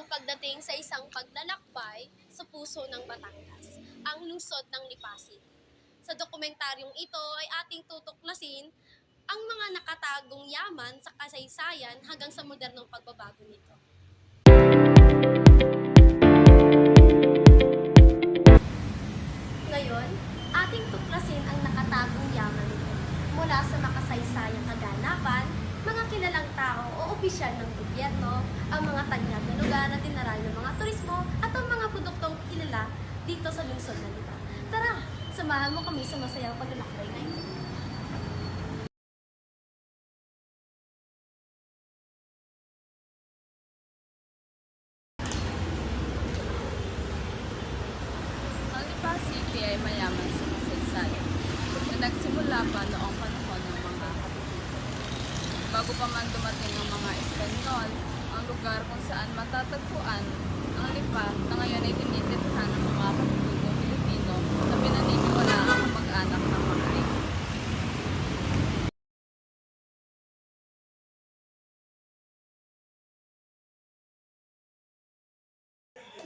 pagdating sa isang paglalakbay sa puso ng Batangas, ang lungsod ng Lipa City. Sa dokumentaryong ito ay ating tutuklasin ang mga nakatagong yaman sa kasaysayan hanggang sa modernong pagbabago nito. Ngayon, ating tuklasin ang nakatagong yaman nito mula sa makasaysayang kaganapan, mga kilalang tao o opisyal ng gobyerno, ang mga tanyag na lugar na dinarayo ng mga turismo at ang mga produktong kilala dito sa lungsod ng Lipa. Tara, samahan mo kami sa masayang paglalakbay ngayon. Ang Lipa City ay mayaman sa kasaysayan na nagsimula pa noong panahon ng mga Hapito. Bago pa man dumating ang mga Espanyol, ang lugar kung saan matatagpuan ang Lipa na ngayon ay tinitirhan ng mga Katipuno Pilipino na pinaniniwala ang mag-anak ng mga ito.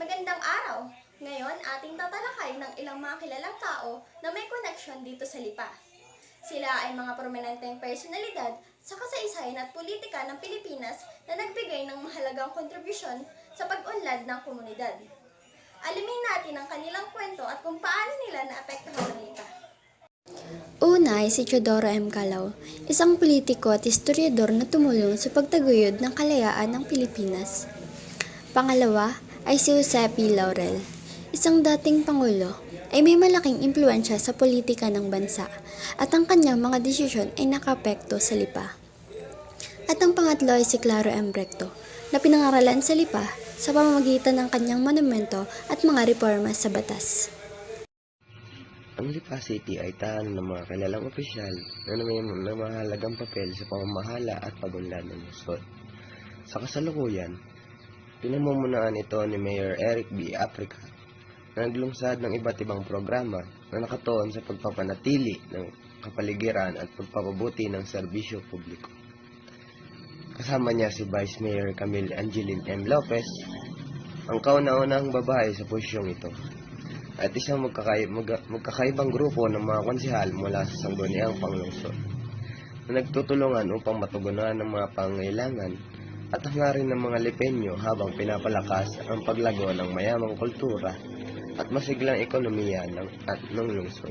Magandang araw! Ngayon, ating tatalakay ng ilang mga kilalang tao na may koneksyon dito sa Lipa. Sila ay mga prominenteng personalidad sa kasaysayan at politika ng Pilipinas na nagbigay ng mahalagang kontribusyon sa pag-unlad ng komunidad. Alamin natin ang kanilang kwento at kung paano nila naapektuhan ang Lipa. Una ay si Teodoro M. Calao, isang politiko at historiador na tumulong sa pagtaguyod ng kalayaan ng Pilipinas. Pangalawa ay si Jose P. Laurel, isang dating pangulo, ay may malaking impluensya sa politika ng bansa at ang kanyang mga desisyon ay nakapekto sa Lipa. At ang pangatlo ay si Claro M. Recto, na pinangaralan sa Lipa sa pamamagitan ng kanyang monumento at mga reforma sa batas. Ang Lipa City ay tahanan ng mga kilalang opisyal na may mahalagang papel sa pamamahala at pagunlad ng lungsod. Sa kasalukuyan, pinamumunuan ito ni Mayor Eric B. Africa na naglungsad ng iba't ibang programa na nakatuon sa pagpapanatili ng kapaligiran at pagpapabuti ng serbisyo publiko. Kasama niya si Vice Mayor Camille Angeline M. Lopez, ang kauna-unahang babae sa posisyong ito, at isang magkakaibang grupo ng mga konsehal mula sa sangguniang panglungsod na nagtutulungan upang matugunan ng mga pangailangan at hangarin ng mga Lipenyo habang pinapalakas ang paglago ng mayamang kultura at masiglang ekonomiya ng lungsod.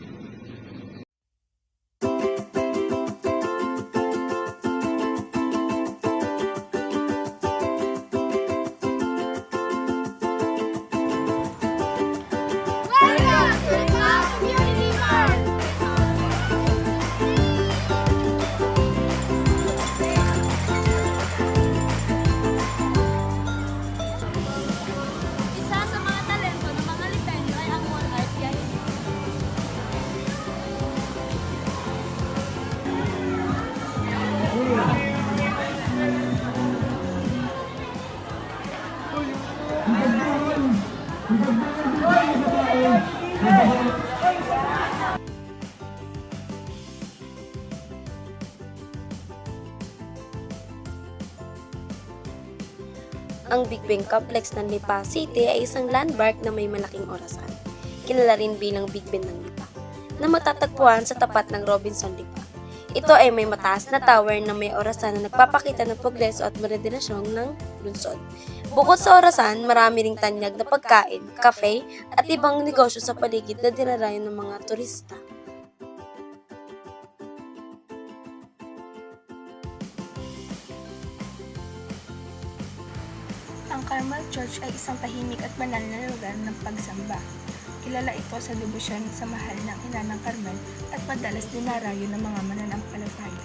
Isa sa mga talento ng mga Lipenyo ay ang wall art galing. Ang Big Ben Complex ng Lipa City ay isang landmark na may malaking orasan, kilala rin bilang Big Ben ng Lipa, na matatagpuan sa tapat ng Robinson Lipa. Ito ay may mataas na tower na may orasan na nagpapakita ng progreso at modernasyon ng lungsod. Bukod sa orasan, marami ring tanyag na pagkain, cafe, at ibang negosyo sa paligid na dinarayo ng mga turista. Ang Carmel Church ay isang tahimik at banal na lugar ng pagsamba. Kilala ito sa debosyon sa mahal ng ina ng Carmel at madalas dinarayo ng mga mananampalataya.